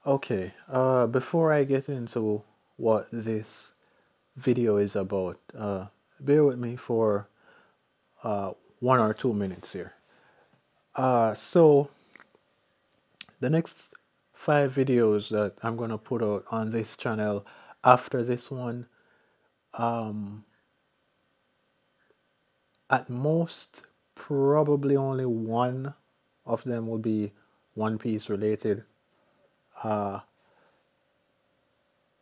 Okay, before I get into what this video is about, bear with me for 1 or 2 minutes here. So, the next 5 videos that I'm gonna put out on this channel after this one, at most, probably only one of them will be One Piece related.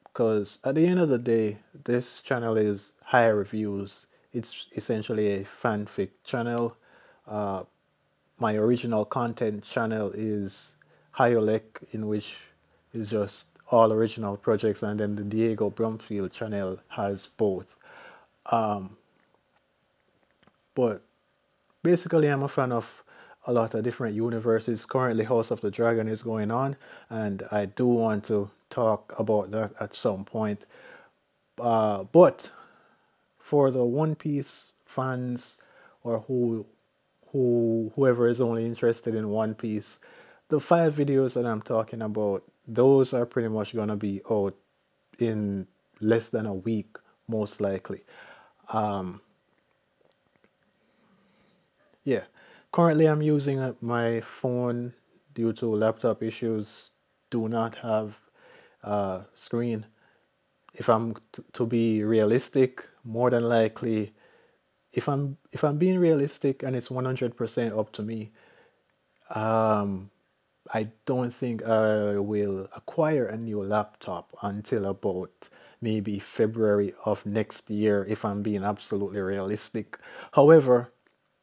Because at the end of the day, this channel is high reviews. It's essentially a fanfic channel. My original content channel is Hyolek, in which is just all original projects, and then the Diego Brumfield channel has both. But basically, I'm a fan of a lot of different universes. Currently, House of the Dragon is going on, and I do want to talk about that at some point. But for the One Piece fans, or whoever is only interested in One Piece, the 5 videos that I'm talking about, those are pretty much gonna be out in less than a week, most likely. Yeah. Currently, I'm using my phone due to laptop issues. Do not have screen. If I'm to be realistic, more than likely, if I'm being realistic and it's 100% up to me, I don't think I will acquire a new laptop until about maybe February of next year, if I'm being absolutely realistic. However,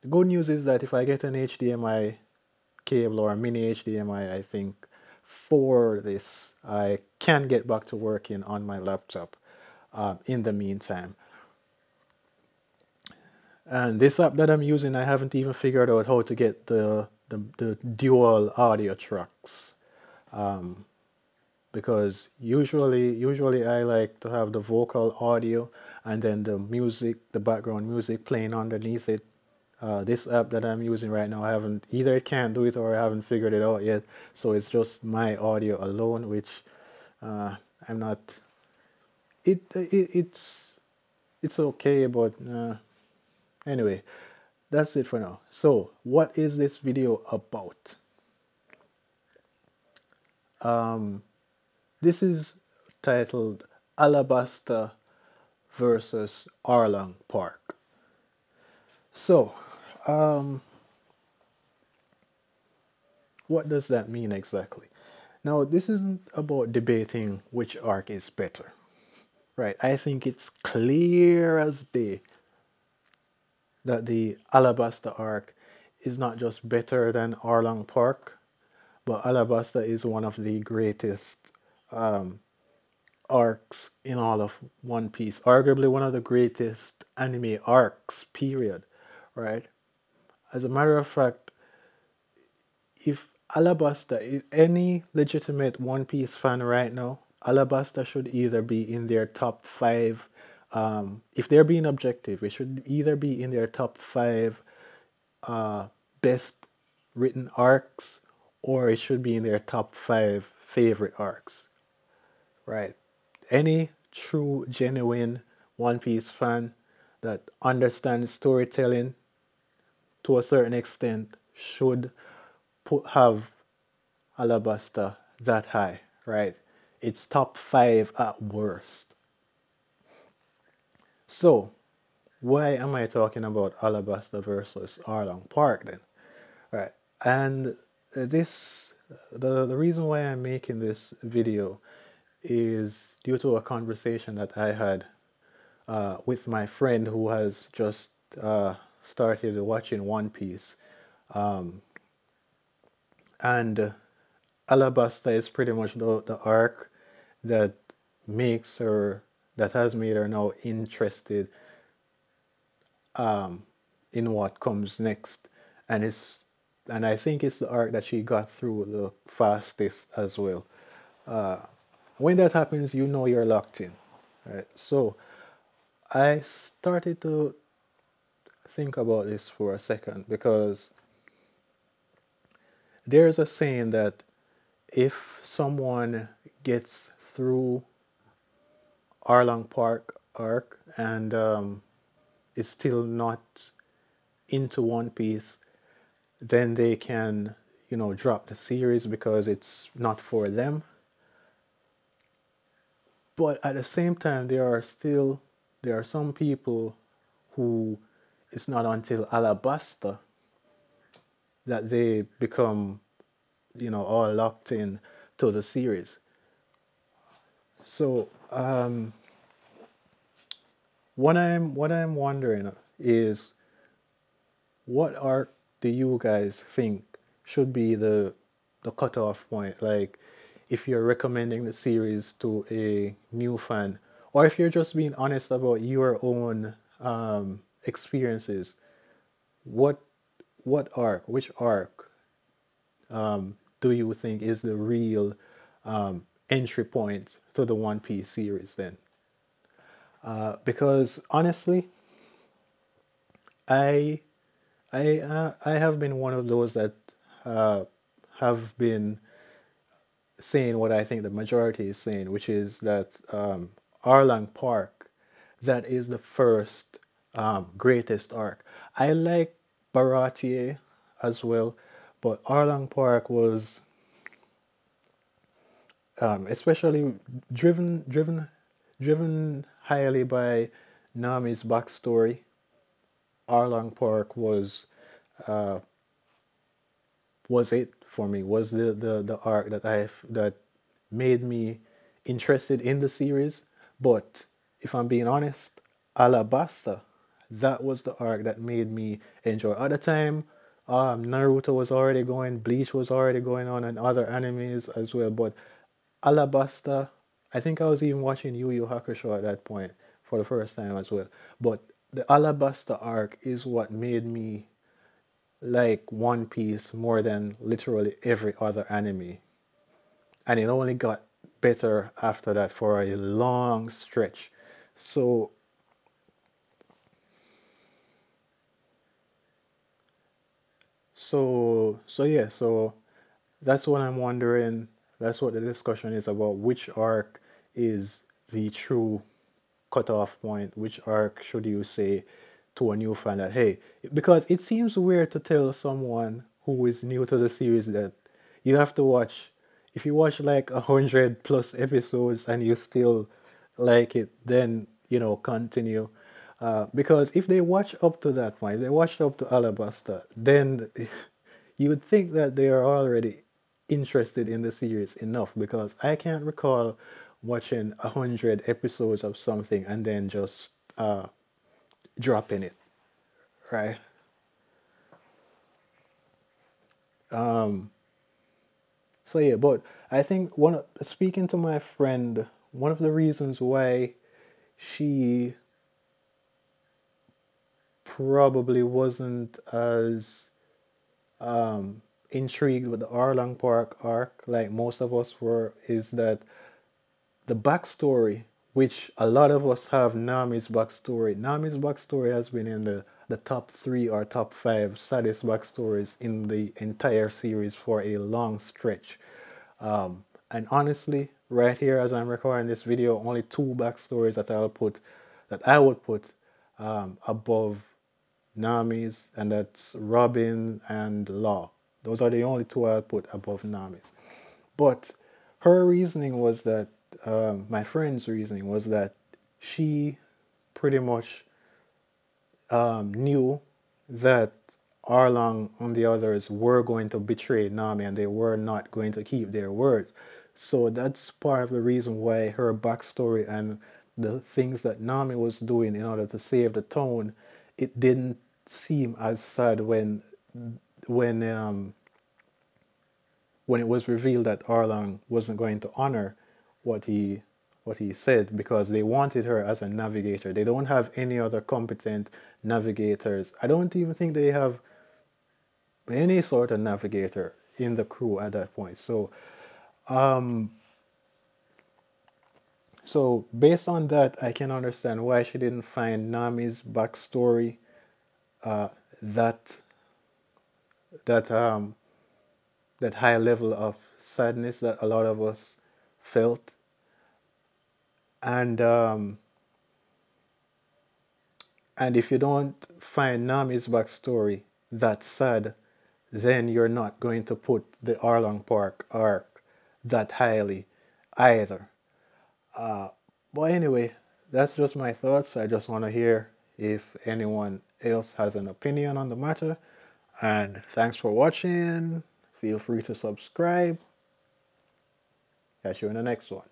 the good news is that if I get an HDMI cable or a mini HDMI, I think for this, I can get back to working on my laptop in the meantime. And this app that I'm using, I haven't even figured out how to get the dual audio tracks, because usually I like to have the vocal audio and then the music, the background music playing underneath it. This app that I'm using right now, I haven't either, it can't do it or I haven't figured it out yet. So it's just my audio alone, which I'm not. It's okay, but anyway, that's it for now. So, what is this video about? This is titled Alabasta versus Arlong Park. So, what does that mean exactly? Now, this isn't about debating which arc is better, right? I think it's clear as day that the Alabasta arc is not just better than Arlong Park, but Alabasta is one of the greatest arcs in all of One Piece. Arguably one of the greatest anime arcs, period. Right? As a matter of fact, if Alabasta is any legitimate One Piece fan right now, Alabasta should either be in their top five. If they're being objective, it should either be in their top five best written arcs, or it should be in their top five favorite arcs. Right? Any true, genuine One Piece fan that understands storytelling to a certain extent should have Alabasta that high, right? It's top five at worst. So, why am I talking about Alabasta versus Arlong Park then? Right. And this, the reason why I'm making this video is due to a conversation that I had with my friend who has just started watching One Piece. And Alabasta is pretty much the arc that makes her, that has made her now interested in what comes next. And it's, and I think it's the arc that she got through the fastest as well. When that happens, you know you're locked in. Right? So I started to think about this for a second, because there's a saying that if someone gets through Arlong Park arc and is still not into One Piece, then they can, drop the series because it's not for them. But at the same time, there are some people who it's not until Alabasta that they become, all locked in to the series. So what I'm wondering is, what arc do you guys think should be the cutoff point? Like, if you're recommending the series to a new fan, or if you're just being honest about your own experiences, what which arc do you think is the real entry point to the One Piece series then? Because honestly, I I have been one of those that uh, have been saying what I think the majority is saying, which is that Arlang Park, that is the first greatest arc. I like Baratier as well, but Arlang Park was especially driven highly by Nami's backstory. Arlang Park was it for me, was the arc that made me interested in the series. But if I'm being honest, Alabasta, that was the arc that made me enjoy. At the time, Naruto was already going, Bleach was already going on, and other animes as well. But Alabasta, I think I was even watching Yu Yu Hakusho at that point for the first time as well. But the Alabasta arc is what made me like One Piece more than literally every other anime. And it only got better after that for a long stretch. So so that's what I'm wondering. That's what the discussion is about. Which arc is the true cutoff point? Which arc should you say to a new fan that, hey, because it seems weird to tell someone who is new to the series that you have to watch, if you watch like 100 plus episodes and you still like it, then continue. Because if they watch up to that point, if they watched up to Alabasta, then you would think that they are already interested in the series enough, because I can't recall watching 100 episodes of something and then just dropping it, right? So yeah, but I think speaking to my friend, one of the reasons why she probably wasn't as intrigued with the Arlong Park arc like most of us were is that the backstory, which a lot of us have Nami's backstory. Nami's backstory has been in the top three or top five saddest backstories in the entire series for a long stretch. And honestly, right here as I'm recording this video, only two backstories that I would put above Nami's, and that's Robin and Law. Those are the only two I'll put above Nami's. But her reasoning was that, my friend's reasoning was that she pretty much knew that Arlong and the others were going to betray Nami and they were not going to keep their words. So that's part of the reason why her backstory and the things that Nami was doing in order to save the town, it didn't seem as sad when when it was revealed that Arlong wasn't going to honor what he said, because they wanted her as a navigator. They don't have any other competent navigators. I don't even think they have any sort of navigator in the crew at that point. So based on that, I can understand why she didn't find Nami's backstory that that that high level of sadness that a lot of us felt. And and if you don't find Nami's backstory that sad, then you're not going to put the Arlong Park arc that highly either. But anyway, that's just my thoughts. I just want to hear if anyone else has an opinion on the matter. And thanks for watching. Feel free to subscribe. Catch you in the next one.